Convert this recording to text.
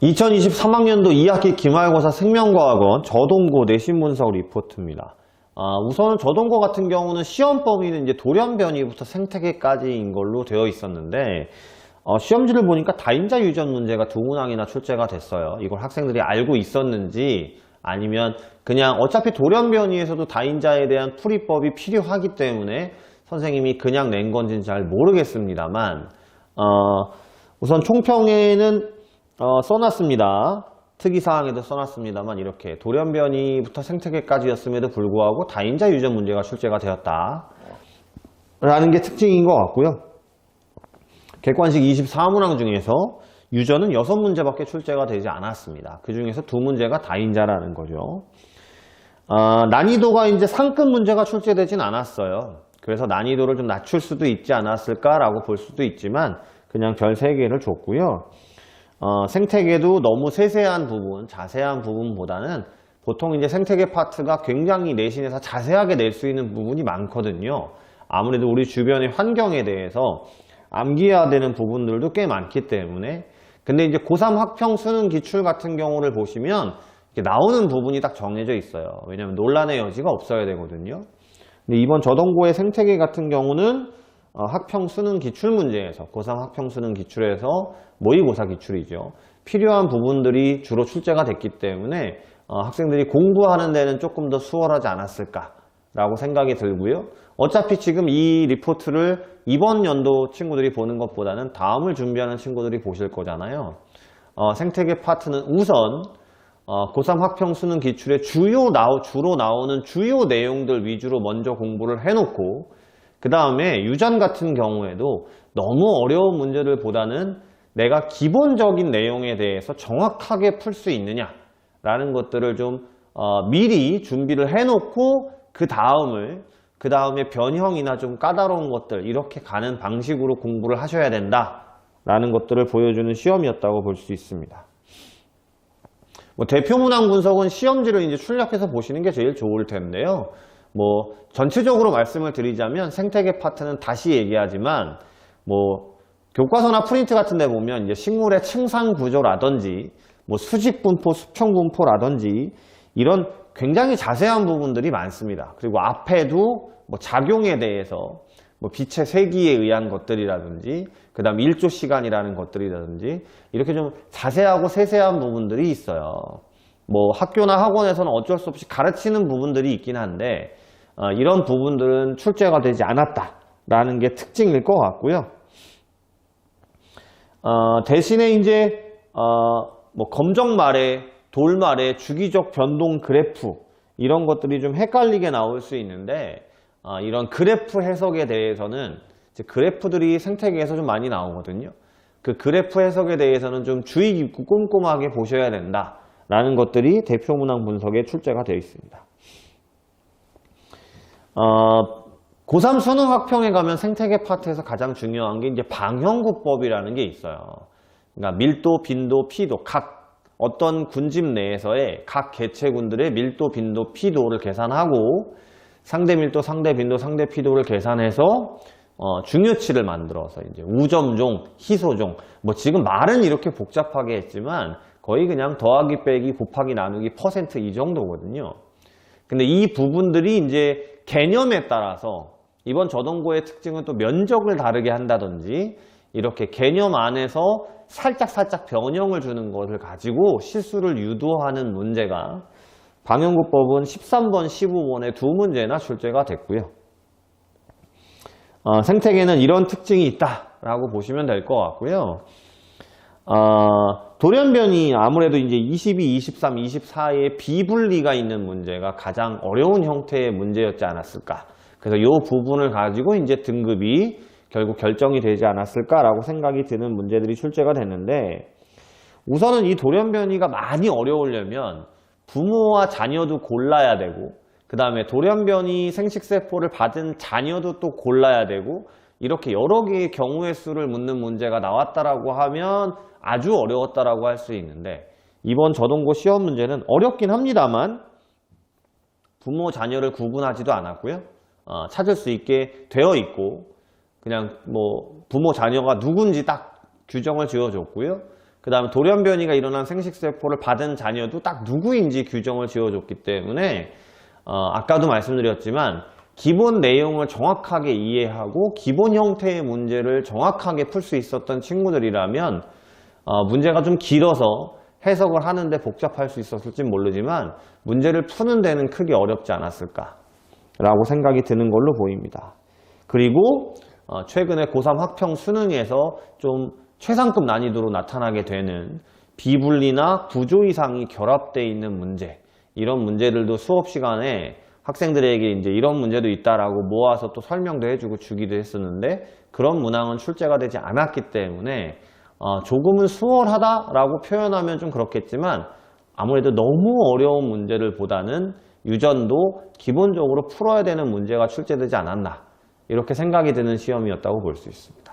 2023학년도 2학기 기말고사 생명과학원 저동고 내신 분석 리포트입니다. 우선 저동고 같은 경우는 시험 범위는 이제 돌연 변이부터 생태계까지인 걸로 되어 있었는데 시험지를 보니까 다인자 유전 문제가 두 문항이나 출제가 됐어요. 이걸 학생들이 알고 있었는지 아니면 그냥 어차피 돌연 변이에서도 다인자에 대한 풀이법이 필요하기 때문에 선생님이 그냥 낸 건지는 잘 모르겠습니다만 우선 총평에는 써놨습니다. 특이사항에도 써놨습니다만 이렇게 돌연변이부터 생태계까지였음에도 불구하고 다인자 유전 문제가 출제가 되었다 라는 게 특징인 것 같고요. 객관식 24문항 중에서 유전은 6문제밖에 출제가 되지 않았습니다. 그 중에서 2문제가 다인자라는 거죠. 난이도가 이제 상급 문제가 출제되진 않았어요. 그래서 난이도를 좀 낮출 수도 있지 않았을까라고 볼 수도 있지만 그냥 별 3개를 줬고요. 생태계도 너무 세세한 부분, 자세한 부분보다는 보통 이제 생태계 파트가 굉장히 내신에서 자세하게 낼 수 있는 부분이 많거든요. 아무래도 우리 주변의 환경에 대해서 암기해야 되는 부분들도 꽤 많기 때문에. 근데 이제 고3 학평 수능 기출 같은 경우를 보시면 나오는 부분이 딱 정해져 있어요. 왜냐하면 논란의 여지가 없어야 되거든요. 근데 이번 저동고의 생태계 같은 경우는 학평 수능 기출 문제에서 고3 학평 수능 기출에서 모의고사 기출이죠. 필요한 부분들이 주로 출제가 됐기 때문에 학생들이 공부하는 데는 조금 더 수월하지 않았을까라고 생각이 들고요. 어차피 지금 이 리포트를 이번 연도 친구들이 보는 것보다는 다음을 준비하는 친구들이 보실 거잖아요. 생태계 파트는 우선 고3 학평 수능 기출에 주로 나오는 주요 내용들 위주로 먼저 공부를 해놓고 그 다음에 유전 같은 경우에도 너무 어려운 문제를 보다는 내가 기본적인 내용에 대해서 정확하게 풀 수 있느냐라는 것들을 좀 미리 준비를 해놓고 그 다음에 변형이나 좀 까다로운 것들 이렇게 가는 방식으로 공부를 하셔야 된다라는 것들을 보여주는 시험이었다고 볼 수 있습니다. 대표 문항 분석은 시험지를 이제 출력해서 보시는 게 제일 좋을 텐데요. 전체적으로 말씀을 드리자면 생태계 파트는 다시 얘기하지만 교과서나 프린트 같은 데 보면 이제 식물의 층상 구조라든지 수직 분포, 수평 분포라든지 이런 굉장히 자세한 부분들이 많습니다. 그리고 앞에도 작용에 대해서 빛의 세기에 의한 것들이라든지 그 다음 일조 시간이라는 것들이라든지 이렇게 좀 자세하고 세세한 부분들이 있어요. 학교나 학원에서는 어쩔 수 없이 가르치는 부분들이 있긴 한데 이런 부분들은 출제가 되지 않았다라는 게 특징일 것 같고요. 대신에 이제 검정말에 돌말에 주기적 변동 그래프 이런 것들이 좀 헷갈리게 나올 수 있는데 이런 그래프 해석에 대해서는 이제 그래프들이 생태계에서 좀 많이 나오거든요. 그 그래프 해석에 대해서는 좀 주의 깊고 꼼꼼하게 보셔야 된다라는 것들이 대표 문항 분석에 출제가 되어 있습니다. 고3 수능 학평에 가면 생태계 파트에서 가장 중요한 게 이제 방형구법이라는 게 있어요. 그러니까 밀도, 빈도, 피도 각 어떤 군집 내에서의 각 개체군들의 밀도, 빈도, 피도를 계산하고 상대 밀도, 상대 빈도, 상대 피도를 계산해서 중요치를 만들어서 이제 우점종, 희소종 지금 말은 이렇게 복잡하게 했지만 거의 그냥 더하기, 빼기, 곱하기, 나누기, 퍼센트 이 정도거든요. 근데 이 부분들이 이제 개념에 따라서 이번 저동고의 특징은 또 면적을 다르게 한다든지 이렇게 개념 안에서 살짝 변형을 주는 것을 가지고 실수를 유도하는 문제가 방형구법은 13번, 15번에 2문제나 출제가 됐고요. 생태계는 이런 특징이 있다라고 보시면 될 것 같고요. 돌연변이 아무래도 이제 22, 23, 24의 비분리가 있는 문제가 가장 어려운 형태의 문제였지 않았을까. 그래서 이 부분을 가지고 이제 등급이 결국 결정이 되지 않았을까라고 생각이 드는 문제들이 출제가 됐는데 우선은 이 돌연변이가 많이 어려우려면 부모와 자녀도 골라야 되고 그 다음에 돌연변이 생식세포를 받은 자녀도 또 골라야 되고 이렇게 여러 개의 경우의 수를 묻는 문제가 나왔다라고 하면 아주 어려웠다라고 할 수 있는데 이번 저동고 시험 문제는 어렵긴 합니다만 부모 자녀를 구분하지도 않았고요. 찾을 수 있게 되어 있고 그냥 부모 자녀가 누군지 딱 규정을 지어줬고요. 그 다음에 돌연변이가 일어난 생식세포를 받은 자녀도 딱 누구인지 규정을 지어줬기 때문에 아까도 말씀드렸지만 기본 내용을 정확하게 이해하고 기본 형태의 문제를 정확하게 풀 수 있었던 친구들이라면 문제가 좀 길어서 해석을 하는데 복잡할 수 있었을지 모르지만 문제를 푸는 데는 크게 어렵지 않았을까라고 생각이 드는 걸로 보입니다. 그리고 최근에 고3 학평 수능에서 좀 최상급 난이도로 나타나게 되는 비분리나 구조 이상이 결합되어 있는 문제, 이런 문제들도 수업 시간에 학생들에게 이제 이런 문제도 있다라고 모아서 또 설명도 해주고 주기도 했었는데 그런 문항은 출제가 되지 않았기 때문에 조금은 수월하다라고 표현하면 좀 그렇겠지만 아무래도 너무 어려운 문제를 보다는 유전도 기본적으로 풀어야 되는 문제가 출제되지 않았나 이렇게 생각이 드는 시험이었다고 볼 수 있습니다.